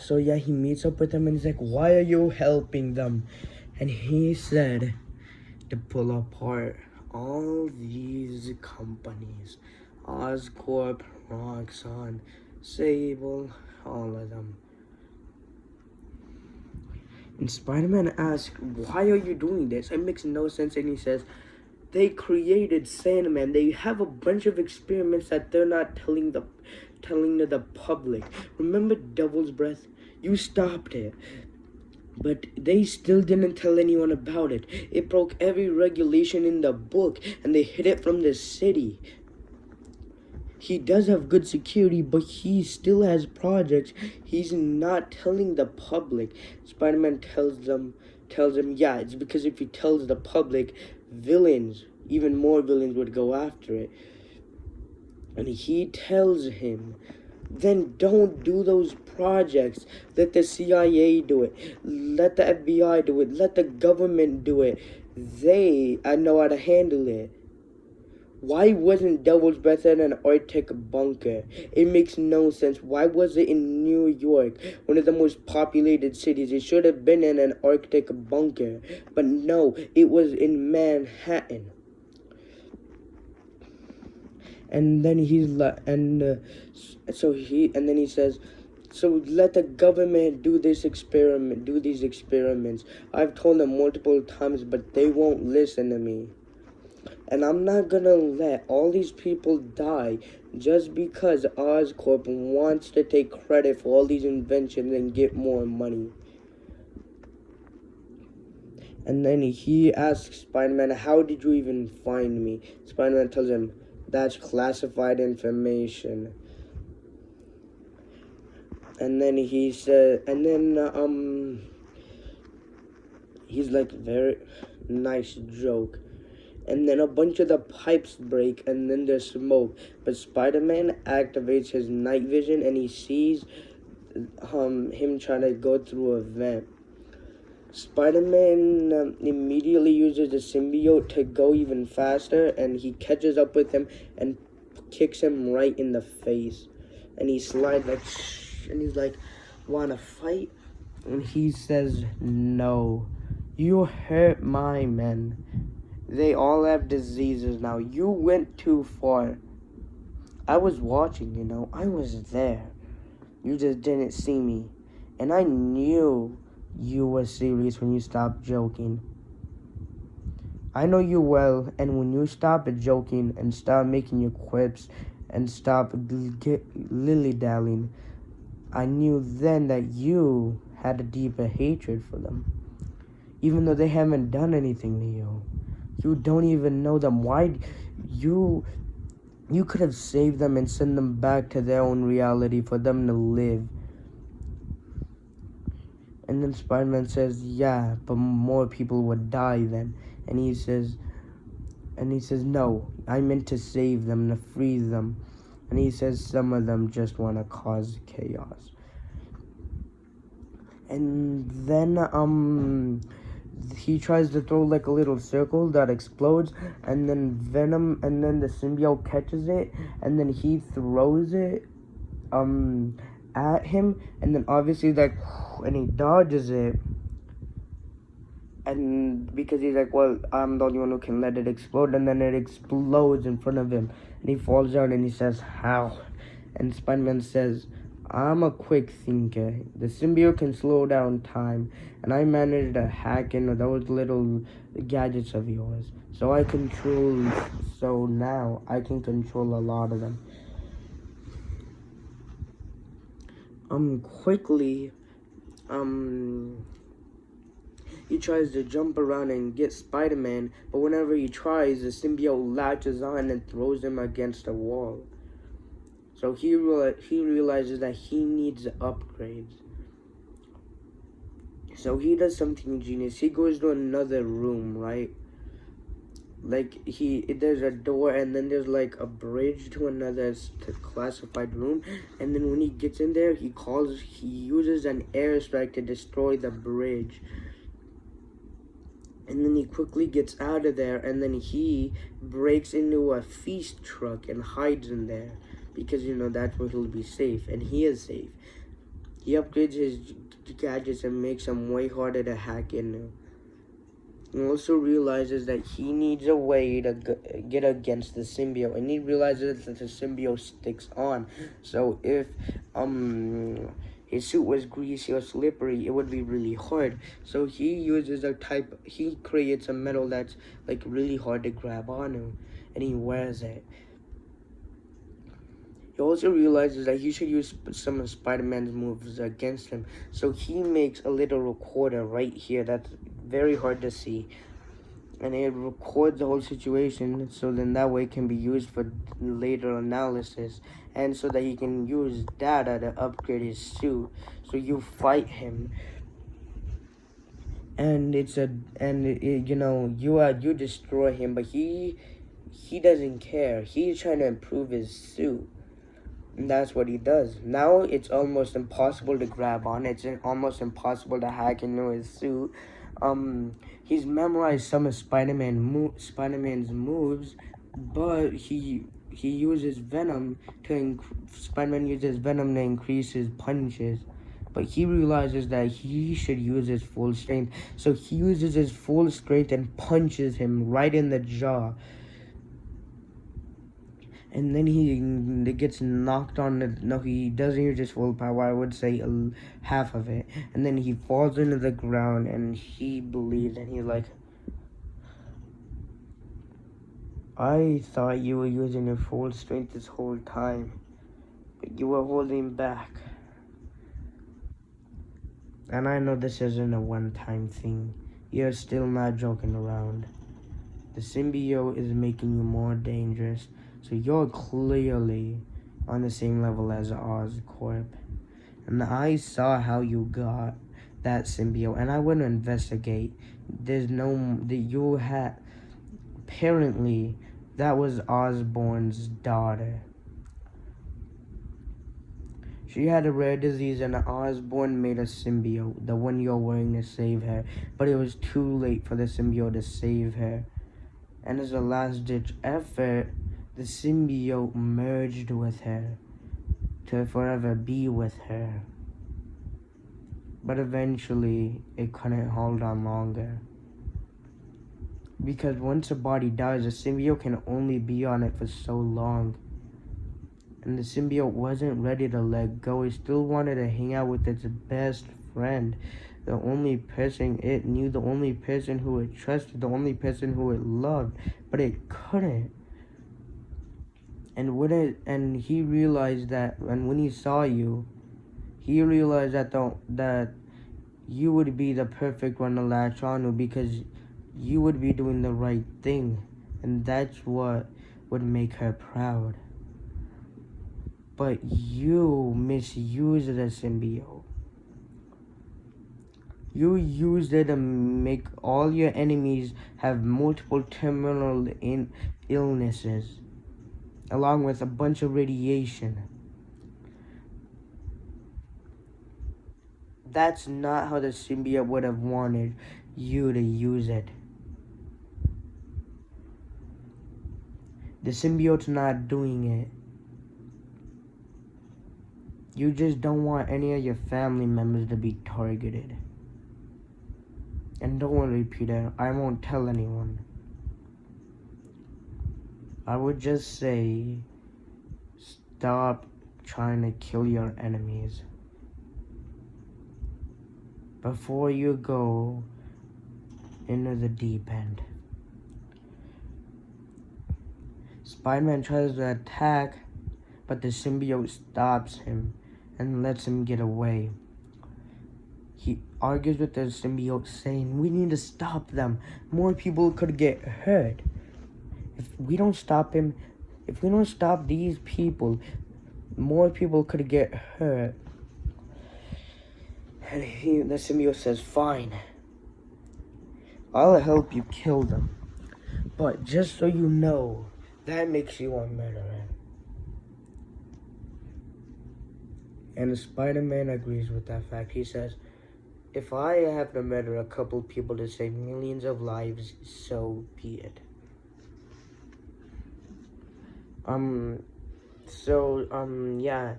So yeah, he meets up with them and he's like, why are you helping them? And he said to pull apart all these companies. Oscorp, Roxxon, Sable, all of them. And Spider-Man asks, why are you doing this? It makes no sense. And he says, they created Sandman. They have a bunch of experiments that they're not telling to the public. Remember Devil's Breath? You stopped it. But they still didn't tell anyone about it. It broke every regulation in the book, and they hid it from the city. He does have good security, but he still has projects he's not telling the public. Spider-Man tells him, yeah, it's because if he tells the public, even more villains would go after it. And he tells him, then don't do those projects. Let the CIA do it. Let the FBI do it. Let the government do it. I know how to handle it. Why wasn't Devil's Breath in an Arctic bunker? It makes no sense. Why was it in New York, one of the most populated cities? It should have been in an Arctic bunker. But no, it was in Manhattan. And then he says, so let the government do these experiments. I've told them multiple times, but they won't listen to me. And I'm not gonna let all these people die just because Oscorp wants to take credit for all these inventions and get more money. And then he asks Spider-Man, how did you even find me? Spider-Man tells him, that's classified information. And then he said, he's like, very nice joke. And then a bunch of the pipes break, and then there's smoke. But Spider-Man activates his night vision, and he sees him trying to go through a vent. Spider-Man immediately uses the symbiote to go even faster, and he catches up with him and kicks him right in the face. And he slides like, shh, and he's like, wanna fight? And he says, no, you hurt my men. They all have diseases now. You went too far. I was watching, I was there. You just didn't see me. And I knew you were serious when you stopped joking. I know you well, and when you stop joking and stop making your quips and stop lily-dallying, I knew then that you had a deeper hatred for them. Even though they haven't done anything to you. You don't even know them. Why? You could have saved them and sent them back to their own reality for them to live. And then Spider-Man says, yeah, but more people would die then. And he says, no, I meant to save them, to free them. And he says some of them just want to cause chaos. And then, he tries to throw like a little circle that explodes, and then the symbiote catches it, and then he throws it, at him, and then obviously and he dodges it, and because he's like, well, I'm the only one who can let it explode, and then it explodes in front of him, and he falls down, and he says, how? And Spider-Man says, I'm a quick thinker. The symbiote can slow down time, and I managed to hack into those little gadgets of yours. So now I can control a lot of them. Quickly, he tries to jump around and get Spider-Man, but whenever he tries, the symbiote latches on and throws him against a wall. So he realizes that he needs upgrades. So he does something genius. He goes to another room, right? Like, there's a door, and then there's like a bridge to another classified room. And then when he gets in there, he uses an airstrike to destroy the bridge. And then he quickly gets out of there, and then he breaks into a feast truck and hides in there. Because, that's where he'll be safe, and he is safe. He upgrades his gadgets and makes them way harder to hack into. He also realizes that he needs a way to get against the symbiote, and he realizes that the symbiote sticks on. So if his suit was greasy or slippery, it would be really hard. So he creates a metal that's like really hard to grab onto, and he wears it. He also realizes that he should use some of Spider-Man's moves against him. So he makes a little recorder right here that's very hard to see. And it records the whole situation, so then that way it can be used for later analysis, and so that he can use data to upgrade his suit. So you fight him, and you destroy him, but he doesn't care. He's trying to improve his suit. And that's what he does. Now it's almost impossible to grab on. It's almost impossible to hack into his suit. He's memorized some of Spider-Man's moves, but he uses Venom Spider-Man uses Venom to increase his punches. But he realizes that he should use his full strength. So he uses his full strength and punches him right in the jaw. And then he gets knocked on no, he doesn't use his full power, I would say half of it. And then he falls into the ground, and he believes, and he's like, I thought you were using your full strength this whole time, but you were holding back. And I know this isn't a one-time thing. You're still not joking around. The symbiote is making you more dangerous. So you're clearly on the same level as Oscorp. And I saw how you got that symbiote, and I went to investigate. Apparently, that was Osborn's daughter. She had a rare disease, and Osborn made a symbiote, the one you're wearing, to save her. But it was too late for the symbiote to save her. And as a last-ditch effort, the symbiote merged with her to forever be with her. But eventually, it couldn't hold on longer. Because once a body dies, a symbiote can only be on it for so long. And the symbiote wasn't ready to let go. It still wanted to hang out with its best friend. The only person it knew, the only person who it trusted, the only person who it loved. But it couldn't. And he realized that, and when he saw you, he realized that you would be the perfect one to latch on to, because you would be doing the right thing, and that's what would make her proud. But you misused the symbiote. You used it to make all your enemies have multiple terminal illnesses, along with a bunch of radiation. That's not how the symbiote would have wanted you to use it. The symbiote's not doing it. You just don't want any of your family members to be targeted. And don't worry, Peter, I won't tell anyone. I would just say, stop trying to kill your enemies before you go into the deep end. Spider-Man tries to attack, but the symbiote stops him and lets him get away. He argues with the symbiote, saying, we need to stop them. More people could get hurt. If we don't stop these people, more people could get hurt. And the symbiote says, fine, I'll help you kill them. But just so you know, that makes you a murderer. And Spider-Man agrees with that fact. He says, if I have to murder a couple people to save millions of lives, so be it. Yeah.